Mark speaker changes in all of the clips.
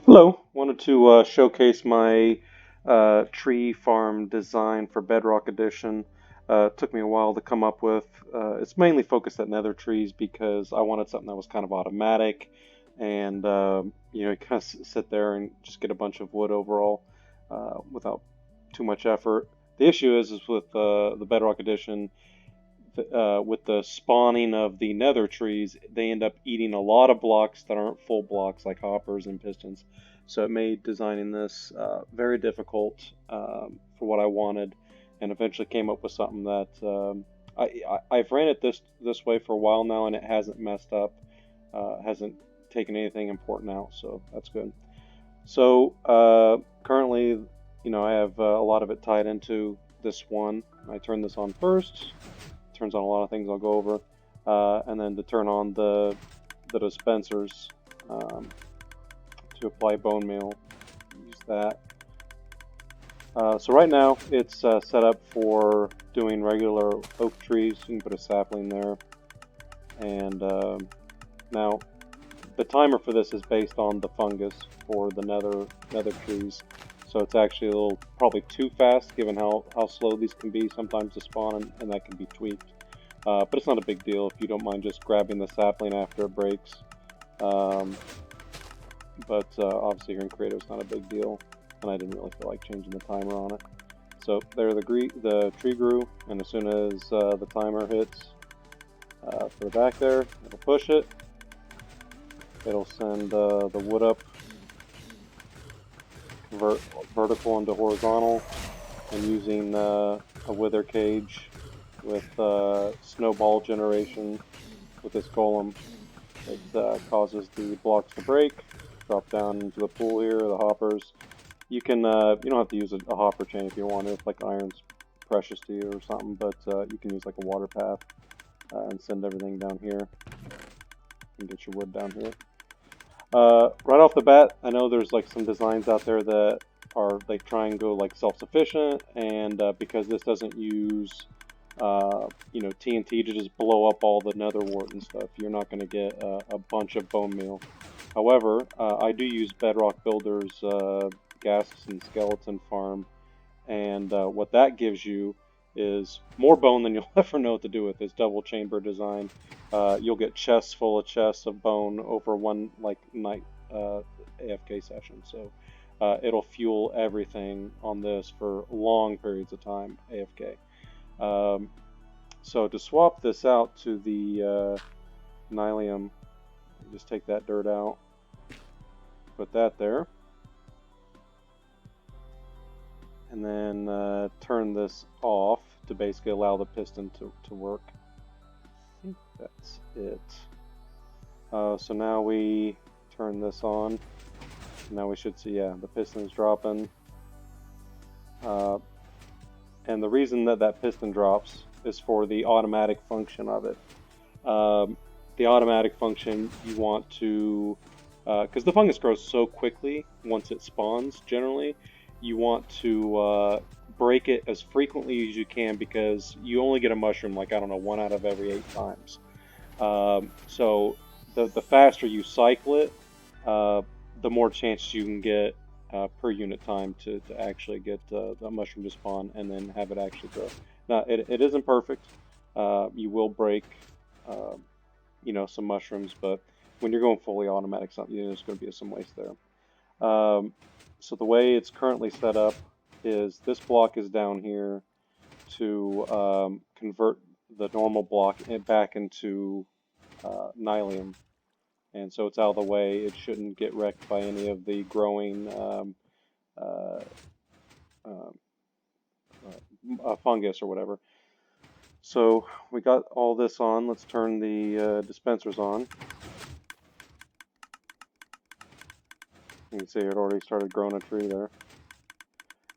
Speaker 1: Hello. Wanted to showcase my tree farm design for Bedrock Edition. It took me a while to come up with. It's mainly focused at Nether trees because I wanted something that was kind of automatic, and you kind of sit there and just get a bunch of wood overall without too much effort. The issue is with the Bedrock Edition with the spawning of the nether trees, they end up eating a lot of blocks that aren't full blocks like hoppers and pistons. So it made designing this very difficult for what I wanted, and eventually came up with something that I've ran it this way for a while now, and it hasn't messed up, hasn't taken anything important out, so that's good. So currently, I have a lot of it tied into this one. I turn this on first. Turns on a lot of things I'll go over, and then to turn on the dispensers to apply bone meal, use that. So right now it's set up for doing regular oak trees. You can put a sapling there, and now the timer for this is based on the fungus for the nether trees. So it's actually a little probably too fast given how slow these can be sometimes to spawn, and that can be tweaked. But it's not a big deal if you don't mind just grabbing the sapling after it breaks. Um, but obviously here in creative it's not a big deal, and I didn't really feel like changing the timer on it. So there the tree grew, and as soon as the timer hits for the back there, it'll push it. It'll send the wood up, convert vertical into horizontal, and using a wither cage with snowball generation with this golem, it causes the blocks to break, drop down into the pool here, the hoppers. You can you don't have to use a hopper chain if you want, if like iron's precious to you or something, but you can use like a water path and send everything down here and get your wood down here. Right off the bat, I know there's like some designs out there that are like try and go like self-sufficient, and because this doesn't use TNT to just blow up all the nether wart and stuff, you're not going to get a bunch of bone meal. However, I do use Bedrock Builder's gas and skeleton farm, and what that gives you is more bone than you'll ever know what to do with this double chamber design. You'll get chests full of chests of bone over one like night AFK session. So it'll fuel everything on this for long periods of time AFK. So to swap this out to the Nylium, just take that dirt out, put that there, and then turn this off to basically allow the piston to work. I think that's it. So now we turn this on. Now we should see, yeah, the piston's dropping. And the reason that piston drops is for the automatic function of it. The automatic function, you want to, because the fungus grows so quickly once it spawns, generally, you want to break it as frequently as you can, because you only get a mushroom like, I don't know, 1 out of every 8 times. So the faster you cycle it, the more chance you can get per unit time to actually get the mushroom to spawn and then have it actually grow. Now, it isn't perfect. You will break, some mushrooms, but when you're going fully automatic, there's going to be some waste there. So the way it's currently set up is this block is down here to convert the normal block back into Nylium. And so it's out of the way. It shouldn't get wrecked by any of the growing fungus or whatever. So we got all this on. Let's turn the dispensers on. You can see it already started growing a tree there.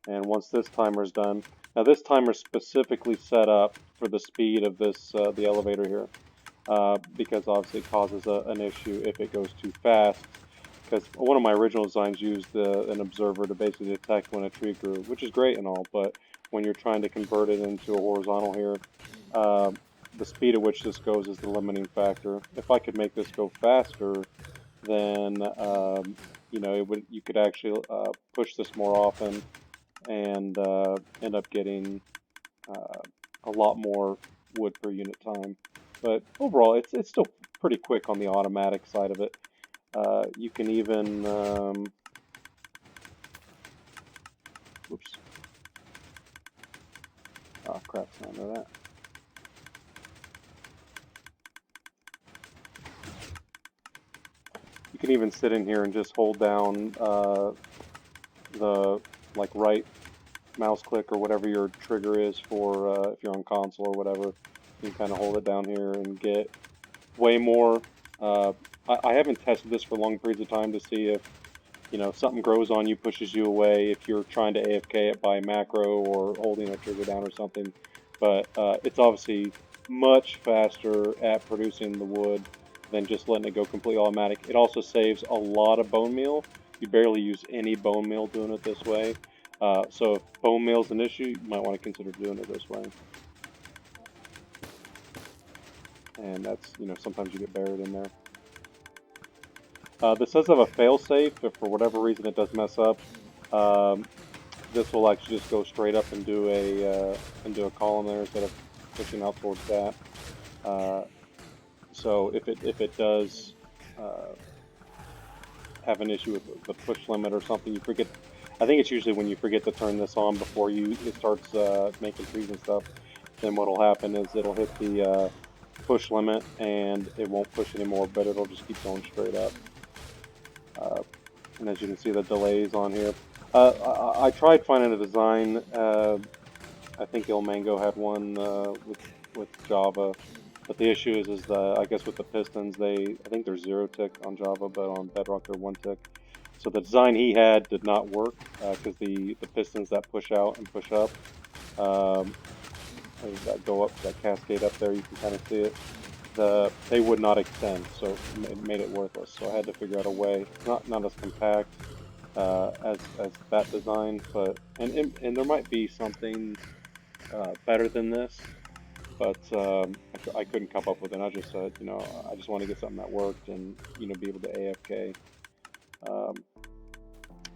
Speaker 1: And once this timer's done, now this timer's specifically set up for the speed of this the elevator here. Because obviously it causes an issue if it goes too fast. Because one of my original designs used an observer to basically detect when a tree grew, which is great and all, but when you're trying to convert it into a horizontal here, the speed at which this goes is the limiting factor. If I could make this go faster, then you could actually push this more often and end up getting a lot more wood per unit time. But overall, it's still pretty quick on the automatic side of it. You can even whoops. Oh crap! I know that. You can even sit in here and just hold down the like right mouse click or whatever your trigger is for if you're on console or whatever. You can kind of hold it down here and get way more. Uh, I haven't tested this for long periods of time to see if something grows on you, pushes you away if you're trying to AFK it by macro or holding a trigger down or something. But it's obviously much faster at producing the wood than just letting it go completely automatic. It also saves a lot of bone meal. You barely use any bone meal doing it this way. So if bone meal is an issue, you might want to consider doing it this way. And that's, sometimes you get buried in there. This does have a fail-safe if for whatever reason it does mess up. Um, this will actually just go straight up and do a column there instead of pushing out towards that. So if it does have an issue with the push limit or something, you forget. I think it's usually when you forget to turn this on before it starts making trees and stuff. Then what'll happen is it'll hit the push limit and it won't push anymore, but it'll just keep going straight up. And as you can see, the delays on here. I tried finding a design. I think Il Mango had one with Java, but the issue is I guess with the pistons, I think they're 0 tick on Java, but on Bedrock they're 1 tick. So the design he had did not work because the pistons that push out and push up, that go up, that cascade up there, you can kind of see it. They would not extend, so it made it worthless. So I had to figure out a way, not as compact as that design, but and there might be something better than this, but I couldn't come up with it. I just said, I just want to get something that worked and be able to AFK.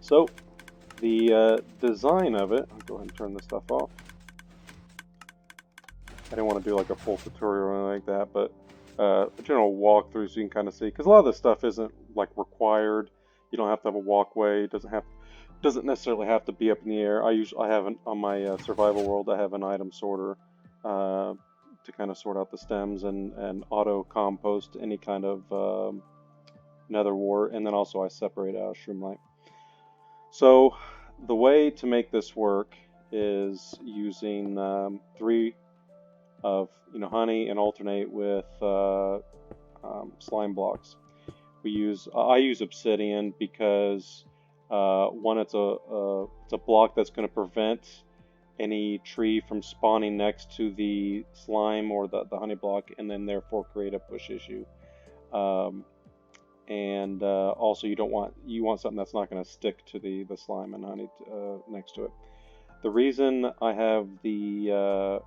Speaker 1: So the design of it, I'll go ahead and turn this stuff off. I didn't want to do like a full tutorial or anything like that, but a general walkthrough so you can kind of see, because a lot of this stuff isn't like required. You don't have to have a walkway. It doesn't necessarily have to be up in the air. I have on my survival world, I have an item sorter to kind of sort out the stems and auto compost any kind of nether wart, and then also I separate out shroomlight. So the way to make this work is using 3 of honey and alternate with slime blocks. I use obsidian because one, it's a block that's going to prevent any tree from spawning next to the slime or the honey block, and then therefore create a push issue. And also you want something that's not going to stick to the slime and honey next to it. The reason I have the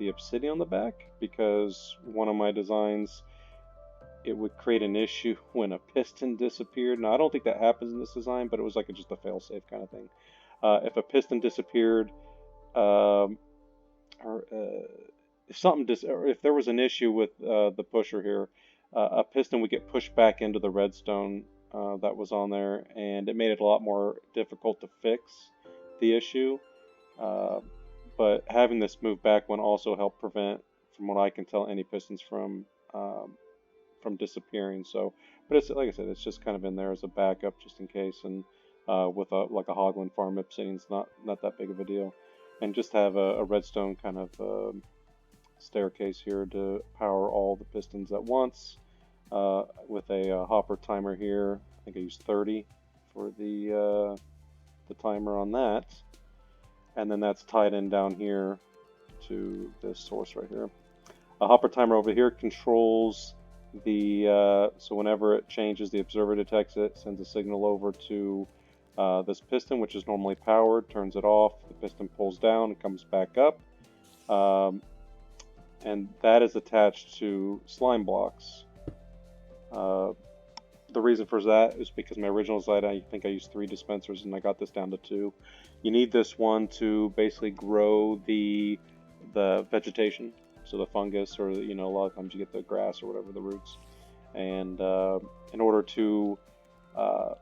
Speaker 1: obsidian on the back, because one of my designs, it would create an issue when a piston disappeared. Now I don't think that happens in this design, but it was like just a fail-safe kind of thing. If a piston disappeared, or if there was an issue with the pusher here, a piston would get pushed back into the redstone that was on there, and it made it a lot more difficult to fix the issue. But having this move back one also helped prevent, from what I can tell, any pistons from disappearing. So, but it's like I said, it's just kind of in there as a backup just in case. And with like a Hogland farm, obsidian's not that big of a deal. And just have a redstone kind of staircase here to power all the pistons at once. With a hopper timer here, I think I used 30 for the timer on that. And then that's tied in down here to this source right here. A hopper timer over here controls so whenever it changes, the observer detects it, sends a signal over to this piston, which is normally powered, turns it off, the piston pulls down and comes back up. And that is attached to slime blocks. the reason for that is because my original design, I think I used 3 dispensers, and I got this down to 2. You need this one to basically grow the vegetation, so the fungus, or a lot of times you get the grass or whatever, the roots. And in order to uh,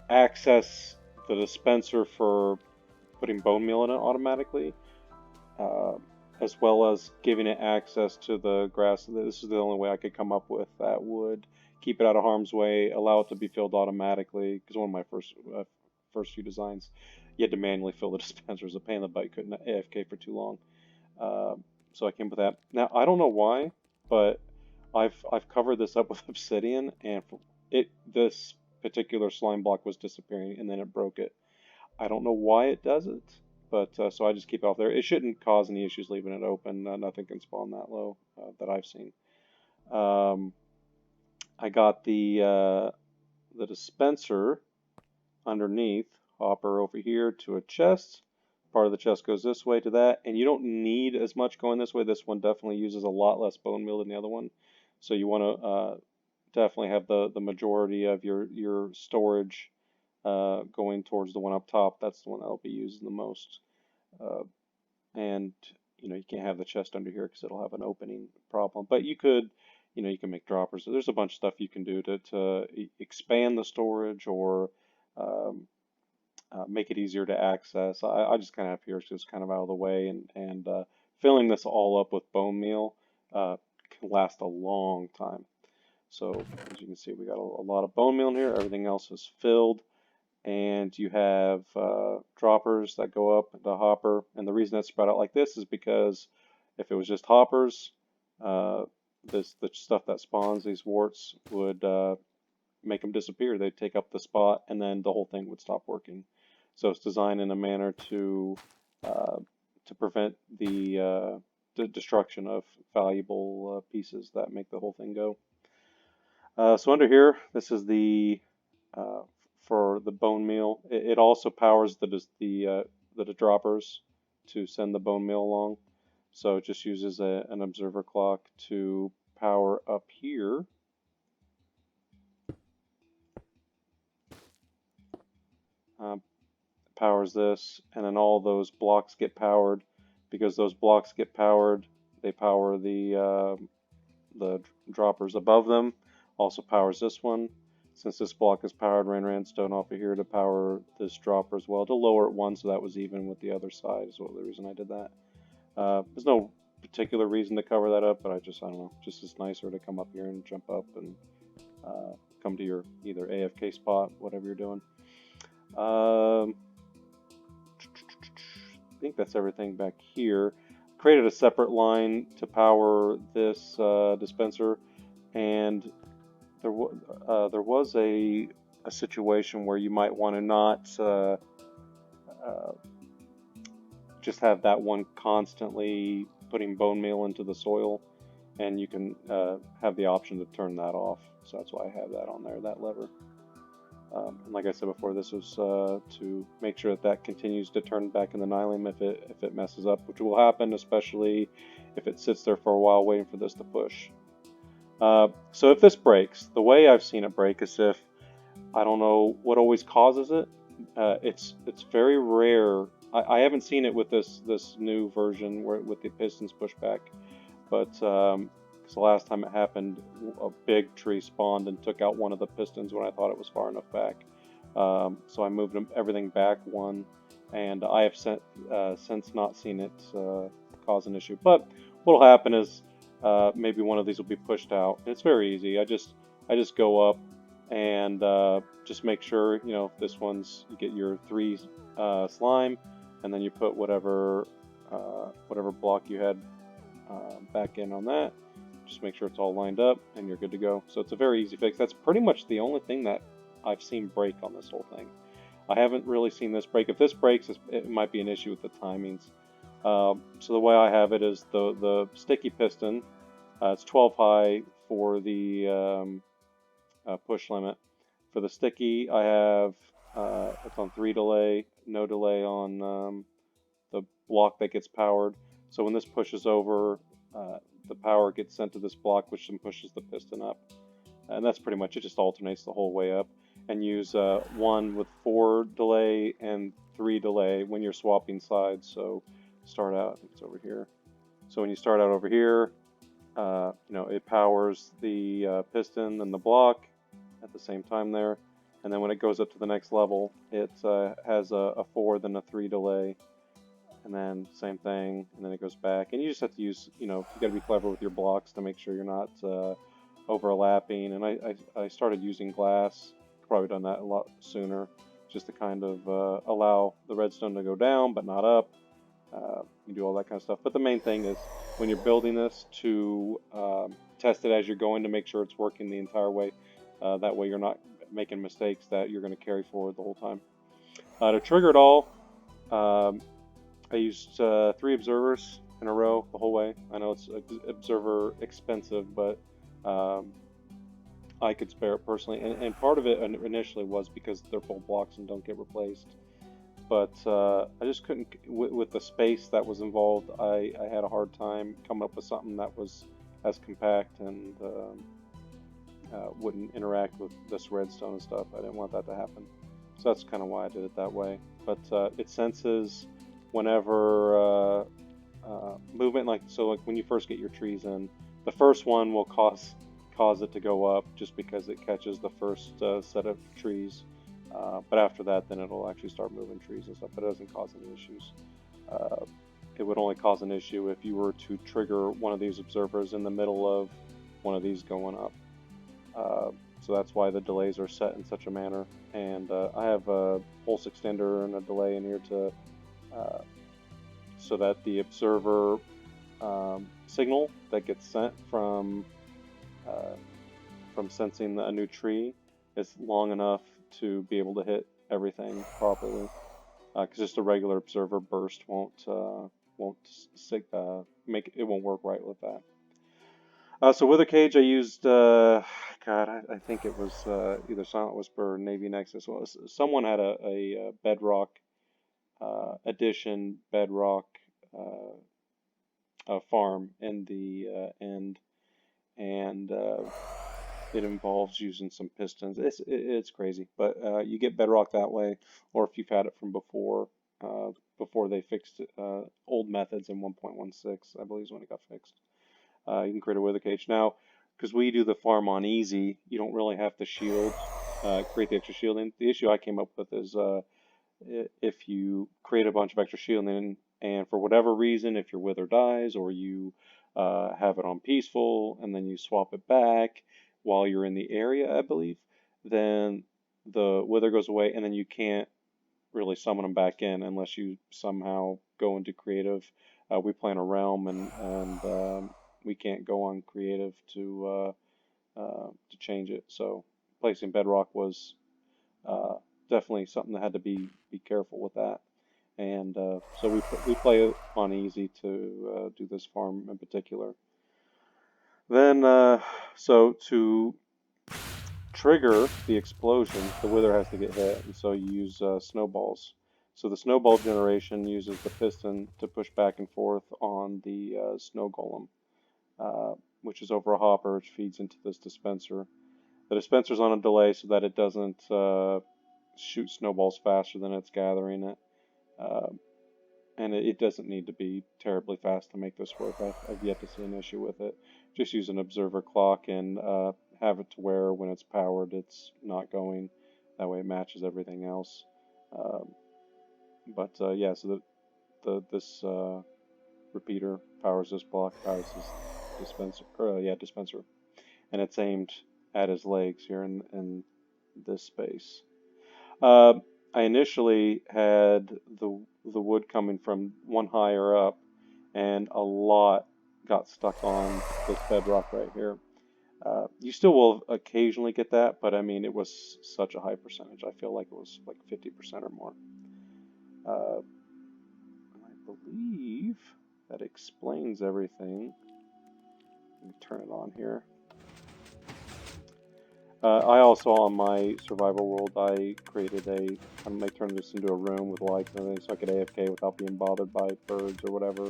Speaker 1: access the dispenser for putting bone meal in it automatically, uh, as well as giving it access to the grass. This is the only way I could come up with that would keep it out of harm's way, allow it to be filled automatically. Because one of my first few designs, you had to manually fill the dispensers. A pain in the butt. You couldn't AFK for too long. Uh, so I came up with that. Now I don't know why, but I've covered this up with obsidian, and this particular slime block was disappearing, and then it broke it. I don't know why it does it, but so I just keep it off there. It shouldn't cause any issues leaving it open. Nothing can spawn that low that I've seen. I got the dispenser underneath, hopper over here to a chest. Part of the chest goes this way to that, and you don't need as much going this way. This one definitely uses a lot less bone meal than the other one, so you want to definitely have the majority of your storage going towards the one up top. That's the one that'll be used the most. Uh, and you can't have the chest under here because it'll have an opening problem. But you could, you can make droppers. So there's a bunch of stuff you can do to expand the storage, or um, make it easier to access. I just kind of have here just kind of out of the way, and filling this all up with bone meal can last a long time. So as you can see, we got a lot of bone meal in here. Everything else is filled, and you have droppers that go up the hopper. And the reason it's spread out like this is because if it was just hoppers, the stuff that spawns, these warts, would make them disappear. They'd take up the spot, and then the whole thing would stop working. So it's designed in a manner to prevent the destruction of valuable pieces that make the whole thing go. So under here, this is the for the bone meal. It also powers the droppers to send the bone meal along. So it just uses an observer clock to power up here. Powers this, and then all those blocks get powered. Because those blocks get powered, they power the droppers above them. Also powers this one. Since this block is powered, ran stone off of here to power this dropper as well, to lower it one so that was even with the other side is what the reason I did that. There's no particular reason to cover that up, but I don't know, just it's nicer to come up here and jump up and come to your either AFK spot, whatever you're doing. I think that's everything back here. Created a separate line to power this dispenser, and there was a situation where you might want to not just have that one constantly putting bone meal into the soil, and you can have the option to turn that off. So that's why I have that on there, that lever. And like I said before, this was to make sure that continues to turn back in the nylon if it messes up, which will happen, especially if it sits there for a while waiting for this to push. So if this breaks, the way I've seen it break is if, I don't know what always causes it. It's very rare. I haven't seen it with this new version with the pistons pushed back, but because the last time it happened, a big tree spawned and took out one of the pistons when I thought it was far enough back. So I moved everything back one, and I have since not seen it cause an issue. But what will happen is maybe one of these will be pushed out. It's very easy. I just go up and just make sure, this one's, you get your 3 slime, and then you put whatever block you had back in on that. Just make sure it's all lined up, and you're good to go. So it's a very easy fix. That's pretty much the only thing that I've seen break on this whole thing. I haven't really seen this break. If this breaks, it might be an issue with the timings. So the way I have it is the sticky piston. It's 12 high for the push limit. For the sticky, I have it's on 3 delay, no delay on the block that gets powered. So when this pushes over, the power gets sent to this block, which then pushes the piston up. and that's pretty much it. Just alternates the whole way up, and use 1 with 4 delay and 3 delay when you're swapping sides. So start out, it's over here. So when you start out over here, it powers the piston and the block at the same time there. And then when it goes up to the next level, it has a 4, then a 3 delay. And then same thing, and then it goes back. And you just have to use, you got to be clever with your blocks to make sure you're not overlapping. And I started using glass. Probably done that a lot sooner, just to kind of allow the redstone to go down but not up. You do all that kind of stuff. But the main thing is when you're building this to test it as you're going to make sure it's working the entire way. That way you're not making mistakes that you're going to carry forward the whole time. To trigger it all, I used 3 observers in a row the whole way. I know it's observer expensive, but I could spare it personally. And part of it initially was because they're full blocks and don't get replaced. But I just couldn't, with the space that was involved, I had a hard time coming up with something that was as compact and wouldn't interact with this redstone and stuff. I didn't want that to happen. So that's kind of why I did it that way. But it senses whenever movement, like when you first get your trees in, the first one will cause it to go up just because it catches the first set of trees. But after that, then it'll actually start moving trees and stuff, but it doesn't cause any issues. It would only cause an issue if you were to trigger one of these observers in the middle of one of these going up. So that's why the delays are set in such a manner. And I have a pulse extender and a delay in here to so that the observer signal that gets sent from sensing a new tree is long enough to be able to hit everything properly. Because just a regular observer burst won't work right with that. So Wither Cage, I used I think it was either Silent Whisper or Navy Nexus. Well, someone had a Bedrock edition Bedrock farm in the end, and it involves using some pistons. It's crazy, but you get Bedrock that way, or if you've had it from before they fixed old methods in 1.16, I believe is when it got fixed. You can create a Wither Cage now, because we do the farm on easy. You don't really have to shield, create the extra shielding. The issue I came up with is if you create a bunch of extra shielding, and for whatever reason, if your Wither dies, or you have it on peaceful, and then you swap it back while you're in the area, I believe, then the Wither goes away, and then you can't really summon them back in unless you somehow go into creative. We play in a realm, and we can't go on creative to change it. So placing Bedrock was definitely something that had to be careful with that. And so we play it on easy to do this farm in particular. Then, so to trigger the explosion, the Wither has to get hit, and so you use snowballs. So the snowball generation uses the piston to push back and forth on the snow golem, which is over a hopper, which feeds into this dispenser. The dispenser's on a delay so that it doesn't shoot snowballs faster than it's gathering it. And it doesn't need to be terribly fast to make this work. I've yet to see an issue with it. Just use an observer clock and have it to where when it's powered, it's not going. That way it matches everything else. Yeah, so this repeater powers this block, powers this dispenser, and it's aimed at his legs here in this space. I initially had the wood coming from one higher up, and a lot got stuck on this bedrock right here. You still will occasionally get that, but I mean, it was such a high percentage. I feel like it was like 50% or more. I believe that explains everything. Let me turn it on here. I also, on my survival world, I created I turned this into a room with lights and everything so I could AFK without being bothered by birds or whatever.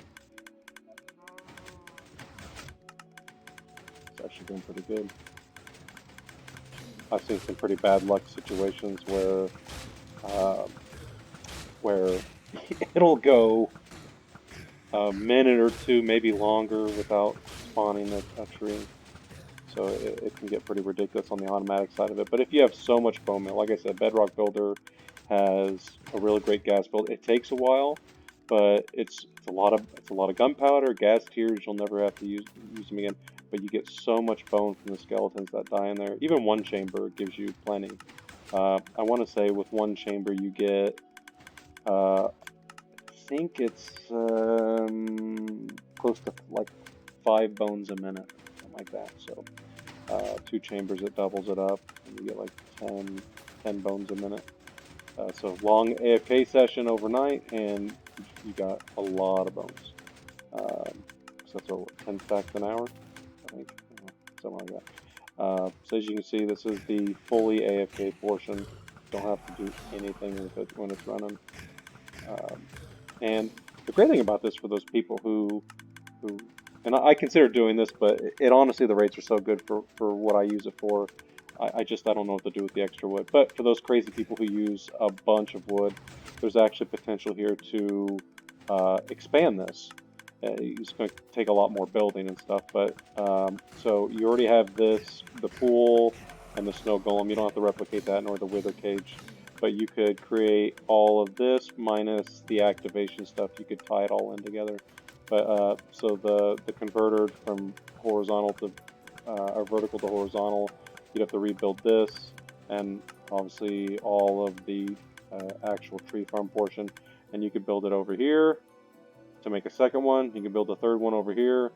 Speaker 1: It's actually going pretty good. I've seen some pretty bad luck situations uh, where it'll go a minute or two, maybe longer, without spawning a tree. So it can get pretty ridiculous on the automatic side of it. But if you have so much bone meal, like I said, Bedrock Builder has a really great gas build. It takes a while, but it's a lot of gunpowder, gas tiers. You'll never have to use them again. But you get so much bone from the skeletons that die in there. Even one chamber gives you plenty. I want to say with one chamber you get, I think it's close to like 5 bones a minute, something like that. So 2 chambers, it doubles it up, and you get like 10 bones a minute. So long AFK session overnight, and you got a lot of bones. So that's what, 10 stacks an hour, I think, something like that. So as you can see, this is the fully AFK portion. Don't have to do anything with it when it's running. And the great thing about this for those people who and I consider doing this, but it honestly, the rates are so good for what I use it for. I don't know what to do with the extra wood. But for those crazy people who use a bunch of wood, there's actually potential here to expand this. It's going to take a lot more building and stuff, but so you already have this, the pool, and the snow golem. You don't have to replicate that, nor the wither cage. But you could create all of this minus the activation stuff. You could tie it all in together. But so the converter from horizontal to or vertical to horizontal, you'd have to rebuild this, and obviously all of the actual tree farm portion. And you could build it over here to make a second one. You can build a third one over here,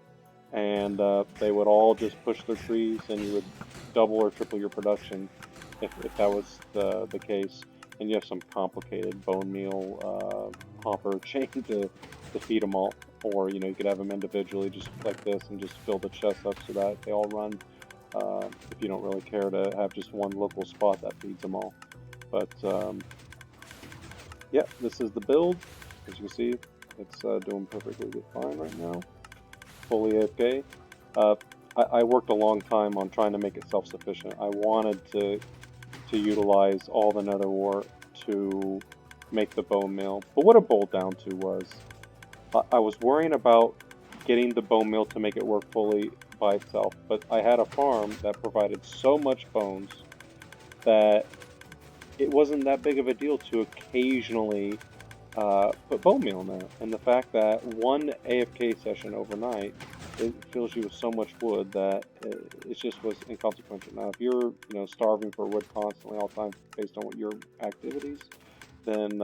Speaker 1: and they would all just push their trees, and you would double or triple your production if that was the case. And you have some complicated bone meal hopper chain to feed them all, or you could have them individually just like this and just fill the chest up so that they all run. If you don't really care to have just one local spot that feeds them all. But yeah, this is the build. As you can see, it's doing perfectly fine right now. Fully AFK. I worked a long time on trying to make it self-sufficient. I wanted to utilize all the nether wart to make the bone meal. But what it boiled down to was I was worrying about getting the bone meal to make it work fully by itself, but I had a farm that provided so much bones that it wasn't that big of a deal to occasionally put bone meal in there. And the fact that one AFK session overnight, it fills you with so much wood that it just was inconsequential. Now, if you're starving for wood constantly all the time based on what your activities, then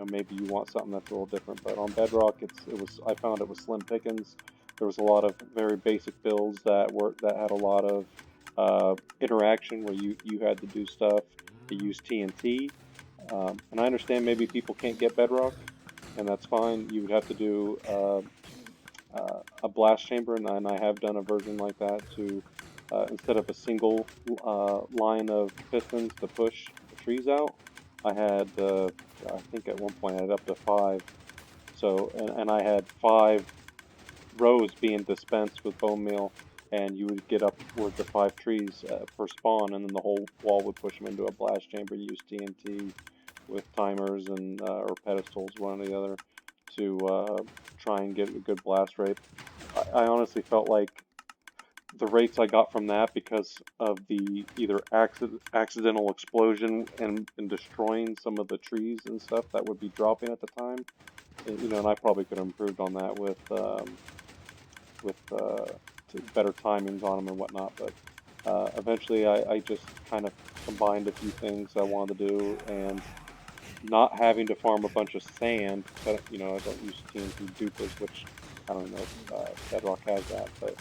Speaker 1: maybe you want something that's a little different. But on Bedrock, I found it was slim pickings. There was a lot of very basic builds that had a lot of interaction where you had to do stuff to use TNT. And I understand maybe people can't get Bedrock, and that's fine. You would have to do a blast chamber, and I have done a version like that to instead of a single line of pistons to push the trees out. I had, I think at one point I had up to 5. So, and I had 5 rows being dispensed with bone meal, and you would get upwards of 5 trees per spawn, and then the whole wall would push them into a blast chamber. You use TNT with timers and or pedestals, one or the other, to try and get a good blast rate. I honestly felt like the rates I got from that, because of the either accidental explosion and destroying some of the trees and stuff that would be dropping at the time, and I probably could have improved on that with better timings on them and whatnot. But eventually, I just kind of combined a few things I wanted to do, and not having to farm a bunch of sand. I don't use TNT dupers, which I don't know if Bedrock has that, but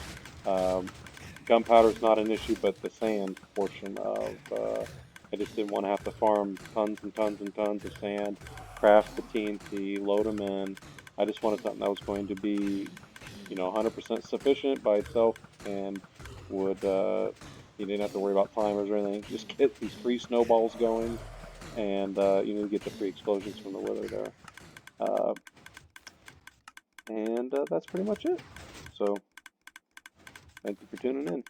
Speaker 1: gunpowder's not an issue, but the sand portion of I just didn't want to have to farm tons and tons and tons of sand, craft the TNT, load them in. I just wanted something that was going to be 100% sufficient by itself, and would you didn't have to worry about timers or anything. Just get these free snowballs going, and get the free explosions from the wither there. And that's pretty much it. So thank you for tuning in.